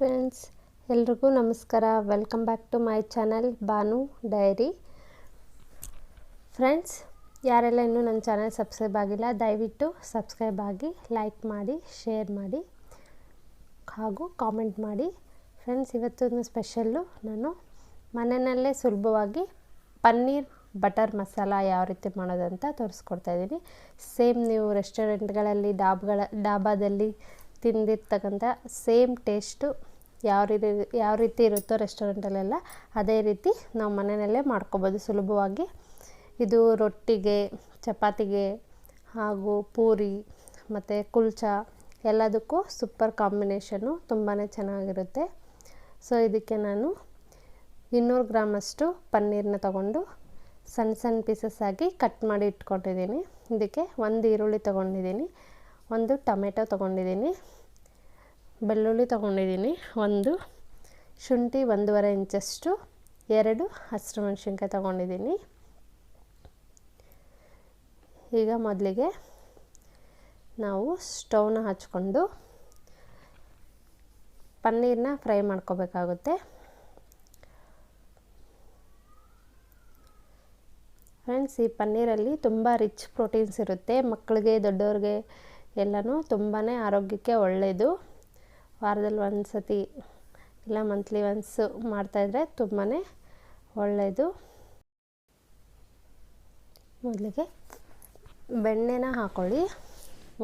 Friends, ಎಲ್ರಿಗೂ ನಮಸ್ಕಾರ. Welcome back to my channel Banu diary. Friends, ಯಾರೆಲ್ಲ ಇನ್ನೂ ನನ್ನ ಚಾನಲ್ ಸಬ್ಸ್ಕ್ರೈಬ್ ಆಗಿಲ್ಲ ದಯವಿಟ್ಟು ಸಬ್ಸ್ಕ್ರೈಬ್ ಆಗಿ, ಲೈಕ್ ಮಾಡಿ, ಶೇರ್ ಮಾಡಿ ಹಾಗೂ ಕಾಮೆಂಟ್ ಮಾಡಿ. ಫ್ರೆಂಡ್ಸ್, ಇವತ್ತೊಂದು ಸ್ಪೆಷಲ್ಲು ನಾನು ಮನೆಯಲ್ಲೇ ಸುಲಭವಾಗಿ ಪನ್ನೀರ್ ಬಟರ್ ಮಸಾಲ ಯಾವ ರೀತಿ ಮಾಡೋದಂತ ತೋರಿಸ್ಕೊಡ್ತಾಯಿದ್ದೀನಿ. ಸೇಮ್ ನೀವು ರೆಸ್ಟೋರೆಂಟ್ಗಳಲ್ಲಿ ಡಾಬಾದಲ್ಲಿ ತಿಂದಿರ್ತಕ್ಕಂಥ ಸೇಮ್ ಟೇಸ್ಟು ಯಾವ ರೀತಿ ಇರುತ್ತೋ ರೆಸ್ಟೋರೆಂಟಲ್ಲೆಲ್ಲ ಅದೇ ರೀತಿ ನಾವು ಮನೆಯಲ್ಲೇ ಮಾಡ್ಕೊಬೋದು ಸುಲಭವಾಗಿ. ಇದು ರೊಟ್ಟಿಗೆ, ಚಪಾತಿಗೆ ಹಾಗೂ ಪೂರಿ ಮತ್ತು ಕುಲ್ಚಾ ಎಲ್ಲದಕ್ಕೂ ಸೂಪರ್ ಕಾಂಬಿನೇಷನ್ನು, ತುಂಬಾ ಚೆನ್ನಾಗಿರುತ್ತೆ. ಸೊ ಇದಕ್ಕೆ ನಾನು 200 ಗ್ರಾಮಷ್ಟು ಪನ್ನೀರನ್ನ ತಗೊಂಡು ಸಣ್ಣ ಸಣ್ಣ ಪೀಸಸ್ ಆಗಿ ಕಟ್ ಮಾಡಿ ಇಟ್ಕೊಂಡಿದ್ದೀನಿ. ಇದಕ್ಕೆ 1 ಈರುಳ್ಳಿ ತೊಗೊಂಡಿದ್ದೀನಿ, 1 ಟೊಮೆಟೊ ತೊಗೊಂಡಿದ್ದೀನಿ, ಬೆಳ್ಳುಳ್ಳಿ ತೊಗೊಂಡಿದ್ದೀನಿ, 1 ಶುಂಠಿ 1.5 ಇಂಚಷ್ಟು, 2 ಹಸಿರು ಮೆಣಸಿನ್ಕಾಯಿ ತೊಗೊಂಡಿದ್ದೀನಿ. ಈಗ ಮೊದಲಿಗೆ ನಾವು ಸ್ಟವ್ನ ಹಚ್ಕೊಂಡು ಪನ್ನೀರನ್ನ ಫ್ರೈ ಮಾಡ್ಕೋಬೇಕಾಗುತ್ತೆ. ಫ್ರೆಂಡ್ಸ್, ಈ ಪನ್ನೀರಲ್ಲಿ ತುಂಬ ರಿಚ್ ಪ್ರೋಟೀನ್ಸ್ ಇರುತ್ತೆ. ಮಕ್ಕಳಿಗೆ, ದೊಡ್ಡವ್ರಿಗೆ ಎಲ್ಲನೂ ತುಂಬಾ ಆರೋಗ್ಯಕ್ಕೆ ಒಳ್ಳೆಯದು. ವಾರದಲ್ಲಿ ಒಂದು ಸತಿ ಇಲ್ಲ ಮಂತ್ಲಿ ಒನ್ಸ್ ಮಾಡ್ತಾಯಿದ್ರೆ ತುಂಬಾ ಒಳ್ಳೆಯದು. ಮೊದಲಿಗೆ ಬೆಣ್ಣೆನ ಹಾಕ್ಕೊಳ್ಳಿ.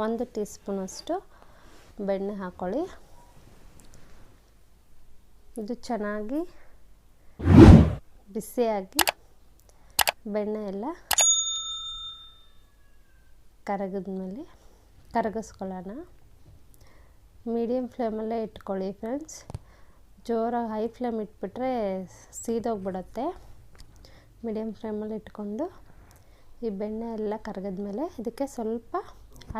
1 ಟೀ ಸ್ಪೂನಷ್ಟು ಬೆಣ್ಣೆ ಹಾಕ್ಕೊಳ್ಳಿ. ಇದು ಚೆನ್ನಾಗಿ ಬಿಸಿಯಾಗಿ ಬೆಣ್ಣೆ ಎಲ್ಲ ಕರಗಿದ್ಮೇಲೆ ಕರಗಿಸ್ಕೊಳ್ಳೋಣ. ಮೀಡಿಯಮ್ ಫ್ಲೇಮಲ್ಲೇ ಇಟ್ಕೊಳ್ಳಿ ಫ್ರೆಂಡ್ಸ್. ಜೋರಾಗಿ ಹೈ ಫ್ಲೇಮ್ ಇಟ್ಬಿಟ್ರೆ ಸೀದೋಗ್ಬಿಡುತ್ತೆ. ಮೀಡಿಯಮ್ ಫ್ಲೇಮಲ್ಲಿ ಇಟ್ಕೊಂಡು ಈ ಬೆಣ್ಣೆ ಎಲ್ಲ ಕರಗಿದ್ಮೇಲೆ ಇದಕ್ಕೆ ಸ್ವಲ್ಪ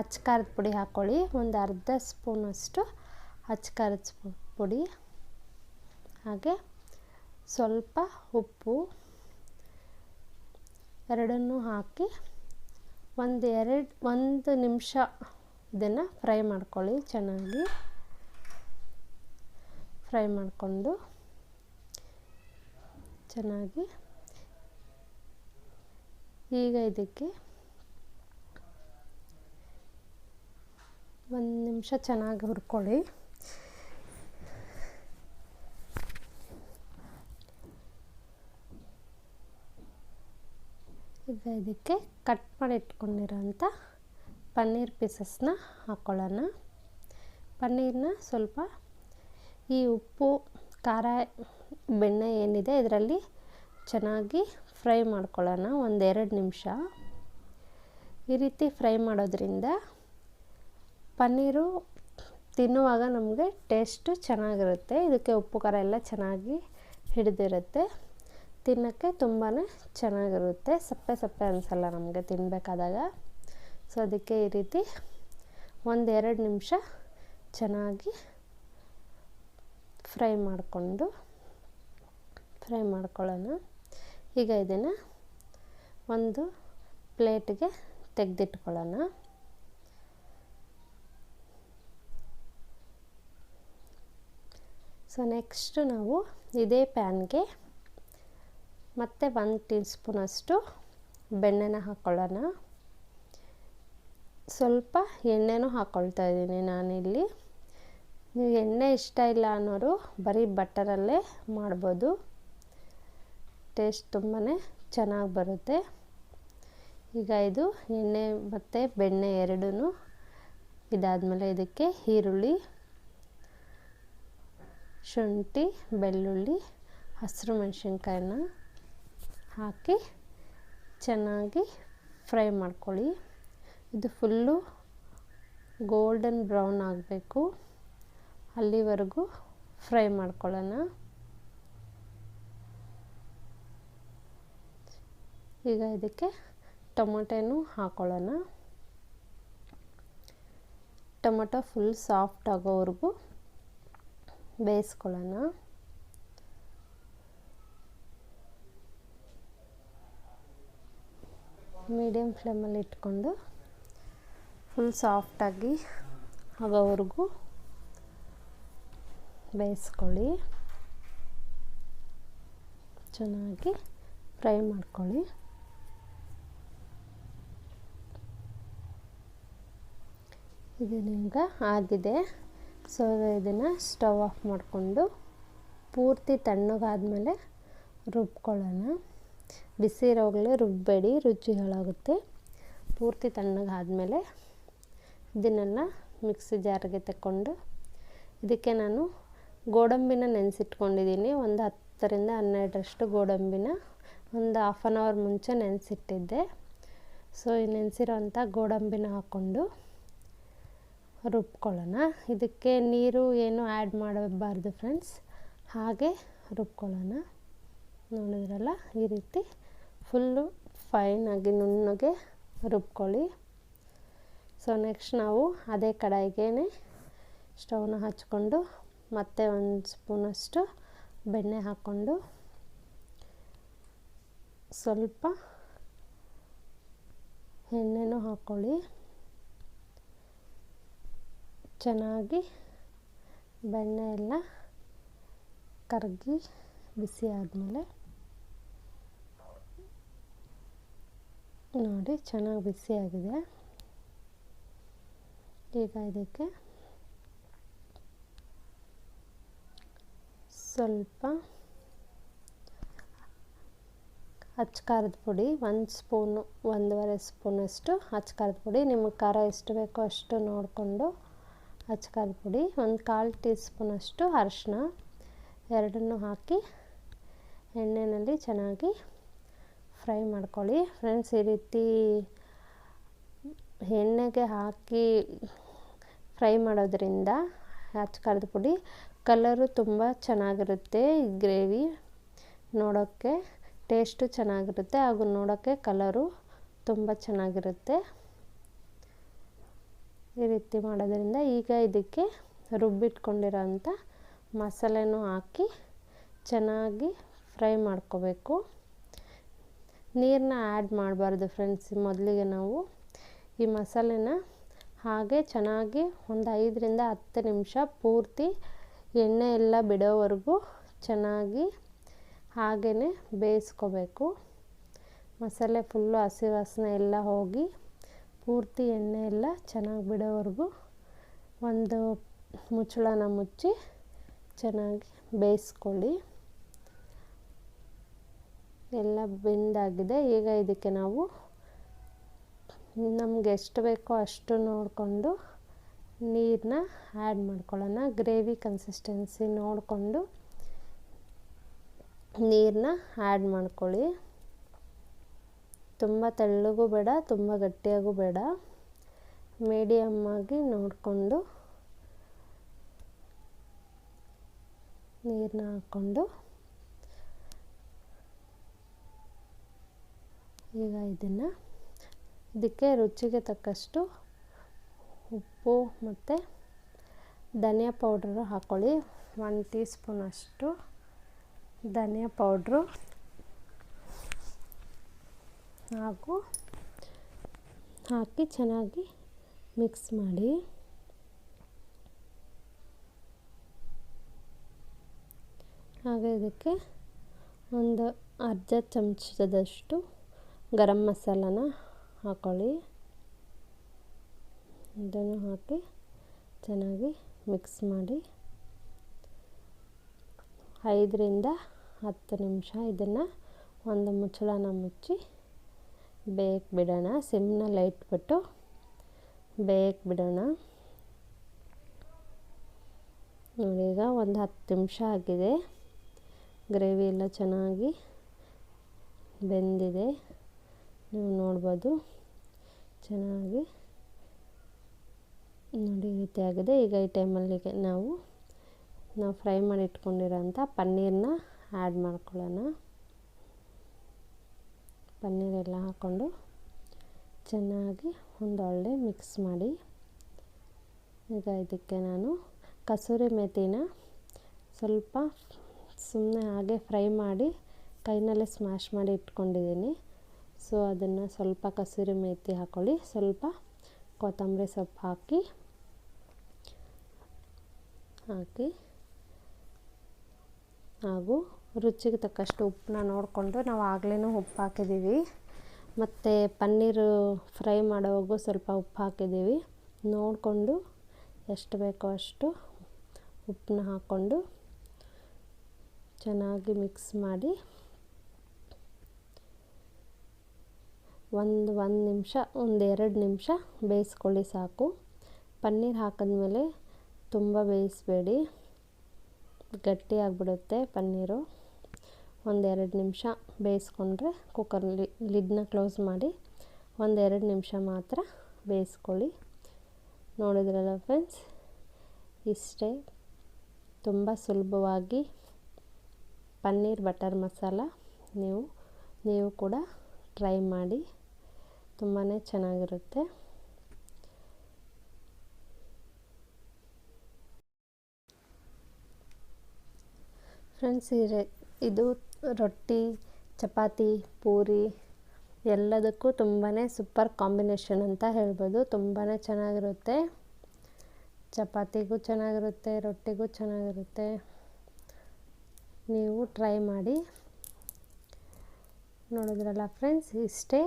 ಅಚ್ಚ ಖಾರದ ಪುಡಿ ಹಾಕ್ಕೊಳ್ಳಿ. ಒಂದು ಅರ್ಧ ಸ್ಪೂನಷ್ಟು ಅಚ್ಚ ಖಾರದ ಪುಡಿ, ಹಾಗೆ ಸ್ವಲ್ಪ ಉಪ್ಪು ಎರಡನ್ನೂ ಹಾಕಿ ಒಂದು ನಿಮಿಷ ಇದನ್ನು ಫ್ರೈ ಮಾಡ್ಕೊಳ್ಳಿ. ಚೆನ್ನಾಗಿ ಫ್ರೈ ಮಾಡಿಕೊಂಡು ಚೆನ್ನಾಗಿ ಈಗ ಇದಕ್ಕೆ 1 ನಿಮಿಷ ಚೆನ್ನಾಗಿ ಹುರ್ಕೊಳ್ಳಿ. ಈಗ ಇದಕ್ಕೆ ಕಟ್ ಮಾಡಿ ಇಟ್ಕೊಂಡಿರೋಂಥ ಪನ್ನೀರ್ ಪೀಸಸ್ನ ಹಾಕ್ಕೊಳ್ಳೋಣ. ಪನ್ನೀರನ್ನ ಸ್ವಲ್ಪ ಈ ಉಪ್ಪು, ಖಾರ, ಬೆಣ್ಣೆ ಏನಿದೆ ಇದರಲ್ಲಿ ಚೆನ್ನಾಗಿ ಫ್ರೈ ಮಾಡ್ಕೊಳ್ಳೋಣ 1-2 ನಿಮಿಷ. ಈ ರೀತಿ ಫ್ರೈ ಮಾಡೋದ್ರಿಂದ ಪನ್ನೀರು ತಿನ್ನುವಾಗ ನಮಗೆ ಟೇಸ್ಟು ಚೆನ್ನಾಗಿರುತ್ತೆ. ಇದಕ್ಕೆ ಉಪ್ಪು ಖಾರ ಎಲ್ಲ ಚೆನ್ನಾಗಿ ಹಿಡಿದಿರುತ್ತೆ. ತಿನ್ನೋಕ್ಕೆ ತುಂಬಾ ಚೆನ್ನಾಗಿರುತ್ತೆ. ಸಪ್ಪೆ ಸಪ್ಪೆ ಅನಿಸಲ್ಲ ನಮಗೆ ತಿನ್ನಬೇಕಾದಾಗ. ಸೊ ಅದಕ್ಕೆ ಈ ರೀತಿ 1-2 ನಿಮಿಷ ಚೆನ್ನಾಗಿ ಫ್ರೈ ಮಾಡ್ಕೊಳ್ಳೋಣ. ಈಗ ಇದನ್ನು ಒಂದು ಪ್ಲೇಟ್ಗೆ ತೆಗೆದಿಟ್ಕೊಳ್ಳೋಣ. ಸೊ ನೆಕ್ಸ್ಟ್ ನಾವು ಇದೇ ಪ್ಯಾನ್ಗೆ ಮತ್ತೆ 1 ಟೀ ಸ್ಪೂನಷ್ಟು ಬೆಣ್ಣೆನ ಹಾಕ್ಕೊಳ್ಳೋಣ. ಸ್ವಲ್ಪ ಎಣ್ಣೆನೂ ಹಾಕ್ಕೊಳ್ತಾ ಇದ್ದೀನಿ ನಾನಿಲ್ಲಿ. ನೀವು ಎಣ್ಣೆ ಇಷ್ಟ ಇಲ್ಲ ಅನ್ನೋರು ಬರೀ ಬಟರಲ್ಲೇ ಮಾಡ್ಬೋದು. ಟೇಸ್ಟ್ ತುಂಬಾ ಚೆನ್ನಾಗಿ ಬರುತ್ತೆ. ಈಗ ಇದು ಎಣ್ಣೆ ಮತ್ತು ಬೆಣ್ಣೆ ಎರಡೂ ಇದಾದಮೇಲೆ ಇದಕ್ಕೆ ಈರುಳ್ಳಿ, ಶುಂಠಿ, ಬೆಳ್ಳುಳ್ಳಿ, ಹಸಿರು ಮೆಣಸಿನ್ಕಾಯಿನ ಹಾಕಿ ಚೆನ್ನಾಗಿ ಫ್ರೈ ಮಾಡ್ಕೊಳ್ಳಿ. ಇದು ಫುಲ್ಲು ಗೋಲ್ಡನ್ ಬ್ರೌನ್ ಆಗಬೇಕು, ಅಲ್ಲಿವರೆಗೂ ಫ್ರೈ ಮಾಡ್ಕೊಳ್ಳೋಣ. ಈಗ ಇದಕ್ಕೆ ಟೊಮೊಟೊನೂ ಹಾಕ್ಕೊಳ್ಳೋಣ. ಟೊಮೊಟೊ ಫುಲ್ ಸಾಫ್ಟ್ ಆಗೋವರೆಗೂ ಬೇಯಿಸ್ಕೊಳ್ಳೋಣ. ಮೀಡಿಯಮ್ ಫ್ಲೇಮಲ್ಲಿ ಇಟ್ಕೊಂಡು ಫುಲ್ ಸಾಫ್ಟಾಗಿ ಆಗೋವರೆಗೂ ಬೇಯಿಸ್ಕೊಳ್ಳಿ. ಚೆನ್ನಾಗಿ ಫ್ರೈ ಮಾಡ್ಕೊಳ್ಳಿ. ಇದನ್ನೀಗ ಆಗಿದೆ. ಸೊ ಇದನ್ನು ಸ್ಟವ್ ಆಫ್ ಮಾಡಿಕೊಂಡು ಪೂರ್ತಿ ತಣ್ಣಗಾದ್ಮೇಲೆ ರುಬ್ಕೊಳ್ಳೋಣ. ಬಿಸಿ ಇರೋವಾಗಲೇ ರುಬ್ಬಬೇಡಿ, ರುಚಿ ಹಾಳಾಗುತ್ತೆ. ಪೂರ್ತಿ ತಣ್ಣಗಾದ್ಮೇಲೆ ಇದನ್ನೆಲ್ಲ ಮಿಕ್ಸಿ ಜಾರಿಗೆ ತಗೊಂಡು ಇದಕ್ಕೆ ನಾನು ಗೋಡಂಬಿನ ನೆನೆಸಿಟ್ಕೊಂಡಿದ್ದೀನಿ. ಒಂದು 10ರಿಂದ 12ರಷ್ಟು ಗೋಡಂಬಿನ ಒಂದು ಹಾಫ್ ಆನ್ ಅವರ್ ಮುಂಚೆ ನೆನೆಸಿಟ್ಟಿದ್ದೆ. ಸೊ ಈ ನೆನೆಸಿರೋಂಥ ಗೋಡಂಬಿನ ಹಾಕ್ಕೊಂಡು ರುಬ್ಕೊಳ್ಳೋಣ. ಇದಕ್ಕೆ ನೀರು ಏನು ಆ್ಯಡ್ ಮಾಡಬಾರ್ದು ಫ್ರೆಂಡ್ಸ್, ಹಾಗೆ ರುಬ್ಕೊಳ್ಳೋಣ. ನೋಡಿದ್ರಲ್ಲ, ಈ ರೀತಿ ಫುಲ್ಲು ಫೈನಾಗಿ ನುಣ್ಣಗೆ ರುಬ್ಕೊಳ್ಳಿ. ಸೊ ನೆಕ್ಸ್ಟ್ ನಾವು ಅದೇ ಕಡಾಯಿಗೆ ಸ್ಟವ್ನ ಹಚ್ಕೊಂಡು ಮತ್ತೆ ಒಂದು ಸ್ಪೂನಷ್ಟು ಬೆಣ್ಣೆ ಹಾಕ್ಕೊಂಡು ಸ್ವಲ್ಪ ಎಣ್ಣೆನೂ ಹಾಕ್ಕೊಳ್ಳಿ. ಚೆನ್ನಾಗಿ ಬೆಣ್ಣೆ ಎಲ್ಲ ಕರಗಿ ಬಿಸಿ ಆದಮೇಲೆ ನೋಡಿ ಚೆನ್ನಾಗಿ ಬಿಸಿಯಾಗಿದೆ. ಈಗ ಇದಕ್ಕೆ ಸ್ವಲ್ಪ ಅಚ್ಚ ಪುಡಿ, 1 ಸ್ಪೂನು 1.5 ಸ್ಪೂನಷ್ಟು ಅಚ್ಚ ಪುಡಿ, ನಿಮಗೆ ಖಾರ ಎಷ್ಟು ಬೇಕೋ ಅಷ್ಟು ನೋಡಿಕೊಂಡು ಅಚ್ಚ ಪುಡಿ, 1/4 ಟೀ ಸ್ಪೂನಷ್ಟು ಅರಿಶಿನ, ಎರಡನ್ನೂ ಹಾಕಿ ಎಣ್ಣೆಯಲ್ಲಿ ಚೆನ್ನಾಗಿ ಫ್ರೈ ಮಾಡ್ಕೊಳ್ಳಿ. ಫ್ರೆಂಡ್ಸ್, ಈ ರೀತಿ ಎಣ್ಣೆಗೆ ಹಾಕಿ ಫ್ರೈ ಮಾಡೋದ್ರಿಂದ ಅಚ್ಚ ಪುಡಿ ಕಲರು ತುಂಬ ಚೆನ್ನಾಗಿರುತ್ತೆ. ಈ ಗ್ರೇವಿ ನೋಡೋಕ್ಕೆ ಟೇಸ್ಟು ಚೆನ್ನಾಗಿರುತ್ತೆ, ಹಾಗೂ ನೋಡೋಕ್ಕೆ ಕಲರು ತುಂಬ ಚೆನ್ನಾಗಿರುತ್ತೆ. ಈ ರೀತಿ ಮಾಡೋದ್ರಿಂದ ಈಗ ಇದಕ್ಕೆ ರುಬ್ಬಿಟ್ಕೊಂಡಿರೋಂಥ ಮಸಾಲೆನೂ ಹಾಕಿ ಚೆನ್ನಾಗಿ ಫ್ರೈ ಮಾಡ್ಕೋಬೇಕು. ನೀರನ್ನ ಆ್ಯಡ್ ಮಾಡಬಾರ್ದು ಫ್ರೆಂಡ್ಸ್. ಮೊದಲಿಗೆ ನಾವು ಈ ಮಸಾಲೆನ ಹಾಗೆ ಚೆನ್ನಾಗಿ ಒಂದು 5ರಿಂದ 10 ನಿಮಿಷ ಪೂರ್ತಿ ಎಣ್ಣೆ ಎಲ್ಲ ಬಿಡೋವರೆಗೂ ಚೆನ್ನಾಗಿ ಹಾಗೇ ಬೇಯಿಸ್ಕೋಬೇಕು. ಮಸಾಲೆ ಫುಲ್ಲು ಹಸಿ ವಾಸನೆ ಎಲ್ಲ ಹೋಗಿ ಪೂರ್ತಿ ಎಣ್ಣೆ ಎಲ್ಲ ಚೆನ್ನಾಗಿ ಬಿಡೋವರೆಗೂ ಒಂದು ಮುಚ್ಚಳನ ಮುಚ್ಚಿ ಚೆನ್ನಾಗಿ ಬೇಯಿಸ್ಕೊಳ್ಳಿ. ಎಲ್ಲ ಬೆಂದಾಗಿದೆ. ಈಗ ಇದಕ್ಕೆ ನಾವು ನಮಗೆ ಎಷ್ಟು ಬೇಕೋ ಅಷ್ಟು ನೋಡಿಕೊಂಡು ನೀರನ್ನ ಆ್ಯಡ್ ಮಾಡ್ಕೊಳ್ಳೋಣ. ಗ್ರೇವಿ ಕನ್ಸಿಸ್ಟೆನ್ಸಿ ನೋಡಿಕೊಂಡು ನೀರನ್ನ ಆ್ಯಡ್ ಮಾಡ್ಕೊಳ್ಳಿ. ತುಂಬ ತೆಳ್ಳಗೂ ಬೇಡ, ತುಂಬ ಗಟ್ಟಿಯಾಗೂ ಬೇಡ, ಮೀಡಿಯಮ್ ಆಗಿ ನೋಡಿಕೊಂಡು ನೀರನ್ನ ಹಾಕ್ಕೊಂಡು ಈಗ ಇದಕ್ಕೆ ರುಚಿಗೆ ತಕ್ಕಷ್ಟು ಉಪ್ಪು ಮತ್ತು ಧನಿಯಾ ಪೌಡ್ರು ಹಾಕ್ಕೊಳ್ಳಿ. 1 ಟೀ ಸ್ಪೂನಷ್ಟು ಧನಿಯಾ ಪೌಡ್ರು ಹಾಗೂ ಹಾಕಿ ಚೆನ್ನಾಗಿ ಮಿಕ್ಸ್ ಮಾಡಿ. ಹಾಗೆ ಇದಕ್ಕೆ ಒಂದು ಅರ್ಧ ಚಮಚದಷ್ಟು ಗರಂ ಮಸಾಲನ ಹಾಕ್ಕೊಳ್ಳಿ. ಇದನ್ನು ಹಾಕಿ ಚೆನ್ನಾಗಿ ಮಿಕ್ಸ್ ಮಾಡಿ 5ರಿಂದ 10 ನಿಮಿಷ ಇದನ್ನು ಒಂದು ಮುಚ್ಚಳನ ಮುಚ್ಚಿ ಬೇಯಕ್ಕೆ ಬಿಡೋಣ. ಸಿಮ್ನಲ್ಲಿ ಇಟ್ಬಿಟ್ಟು ಬೇಯಕ್ಕೆ ಬಿಡೋಣ. ನೋಡಿ, ಈಗ ಒಂದು 10 ನಿಮಿಷ ಆಗಿದೆ. ಗ್ರೇವಿ ಎಲ್ಲ ಚೆನ್ನಾಗಿ ಬೆಂದಿದೆ, ನೀವು ನೋಡ್ಬೋದು. ಚೆನ್ನಾಗಿ ನೋಡಿ ಈ ರೀತಿ ಆಗಿದೆ. ಈಗ ಈ ಟೈಮಲ್ಲಿಗೆ ನಾವು ಫ್ರೈ ಮಾಡಿ ಇಟ್ಕೊಂಡಿರೋಂಥ ಪನ್ನೀರನ್ನ ಆ್ಯಡ್ ಮಾಡ್ಕೊಳ್ಳೋಣ. ಪನ್ನೀರೆಲ್ಲ ಹಾಕ್ಕೊಂಡು ಚೆನ್ನಾಗಿ ಒಂದೊಳ್ಳೆ ಮಿಕ್ಸ್ ಮಾಡಿ. ಈಗ ಇದಕ್ಕೆ ನಾನು ಕಸೂರಿ ಮೇಥಿನ ಸ್ವಲ್ಪ ಸುಮ್ಮನೆ ಹಾಗೆ ಫ್ರೈ ಮಾಡಿ ಕೈನಲ್ಲೇ ಸ್ಮ್ಯಾಶ್ ಮಾಡಿ ಇಟ್ಕೊಂಡಿದ್ದೀನಿ. ಸೊ ಅದನ್ನು ಸ್ವಲ್ಪ ಕಸೂರಿ ಮೇಥಿ ಹಾಕ್ಕೊಳ್ಳಿ, ಸ್ವಲ್ಪ ಕೊತ್ತಂಬರಿ ಸೊಪ್ಪು ಹಾಕಿ ಹಾಗೂ ರುಚಿಗೆ ತಕ್ಕಷ್ಟು ಉಪ್ಪನ್ನ ನೋಡಿಕೊಂಡು ನಾವು ಆಗಲೇ ಉಪ್ಪು ಹಾಕಿದ್ದೀವಿ. ಮತ್ತು ಪನ್ನೀರು ಫ್ರೈ ಮಾಡೋವಾಗೂ ಸ್ವಲ್ಪ ಉಪ್ಪು ಹಾಕಿದ್ದೀವಿ. ನೋಡಿಕೊಂಡು ಎಷ್ಟು ಬೇಕೋ ಅಷ್ಟು ಉಪ್ಪನ್ನ ಹಾಕ್ಕೊಂಡು ಚೆನ್ನಾಗಿ ಮಿಕ್ಸ್ ಮಾಡಿ ಒಂದು ನಿಮಿಷ, 1-2 ನಿಮಿಷ ಬೇಯಿಸ್ಕೊಳ್ಳಿ ಸಾಕು. ಪನ್ನೀರ್ ಹಾಕಿದ್ಮೇಲೆ ತುಂಬ ಬೇಯಿಸಬೇಡಿ, ಗಟ್ಟಿಯಾಗಿಬಿಡುತ್ತೆ ಪನ್ನೀರು. 1-2 ನಿಮಿಷ ಬೇಯಿಸ್ಕೊಂಡ್ರೆ ಕುಕ್ಕರಲ್ಲಿ ಲಿಡ್ನ ಕ್ಲೋಸ್ ಮಾಡಿ 1-2 ನಿಮಿಷ ಮಾತ್ರ ಬೇಯಿಸ್ಕೊಳ್ಳಿ. ನೋಡಿದ್ರಲ್ಲ ಫ್ರೆಂಡ್ಸ್, ಇಷ್ಟೇ ತುಂಬ ಸುಲಭವಾಗಿ ಪನ್ನೀರ್ ಬಟರ್ ಮಸಾಲ ನೀವು ಕೂಡ ಟ್ರೈ ಮಾಡಿ, ತುಂಬಾ ಚೆನ್ನಾಗಿರುತ್ತೆ. ಫ್ರೆಂಡ್ಸ್, ಇದು ರೊಟ್ಟಿ, ಚಪಾತಿ, ಪೂರಿ ಎಲ್ಲದಕ್ಕೂ ತುಂಬಾ ಸೂಪರ್ ಕಾಂಬಿನೇಷನ್ ಅಂತ ಹೇಳ್ಬೋದು. ತುಂಬಾ ಚೆನ್ನಾಗಿರುತ್ತೆ, ಚಪಾತಿಗೂ ಚೆನ್ನಾಗಿರುತ್ತೆ, ರೊಟ್ಟಿಗೂ ಚೆನ್ನಾಗಿರುತ್ತೆ. ನೀವು ಟ್ರೈ ಮಾಡಿ. ನೋಡಿದ್ರಲ್ಲ ಫ್ರೆಂಡ್ಸ್, ಇಷ್ಟೇ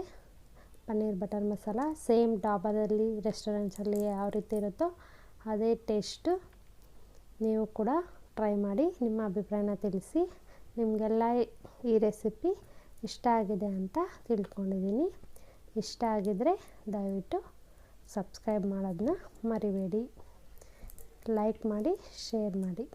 ಪನ್ನೀರ್ ಬಟರ್ ಮಸಾಲ. ಸೇಮ್ ಡಾಬಾದಲ್ಲಿ, ರೆಸ್ಟೋರೆಂಟ್ಸಲ್ಲಿ ಯಾವ ರೀತಿ ಇರುತ್ತೋ ಅದೇ ಟೇಸ್ಟು. ನೀವು ಕೂಡ ಟ್ರೈ ಮಾಡಿ, ನಿಮ್ಮ ಅಭಿಪ್ರಾಯನ ತಿಳಿಸಿ. ನಿಮಗೆಲ್ಲ ಈ ರೆಸಿಪಿ ಇಷ್ಟ ಆಗಿದೆ ಅಂತ ತಿಳ್ಕೊಂಡಿದ್ದೀನಿ. ಇಷ್ಟ ಆಗಿದ್ದರೆ ದಯವಿಟ್ಟು ಸಬ್ಸ್ಕ್ರೈಬ್ ಮಾಡೋದನ್ನ ಮರಿಬೇಡಿ. ಲೈಕ್ ಮಾಡಿ, ಶೇರ್ ಮಾಡಿ.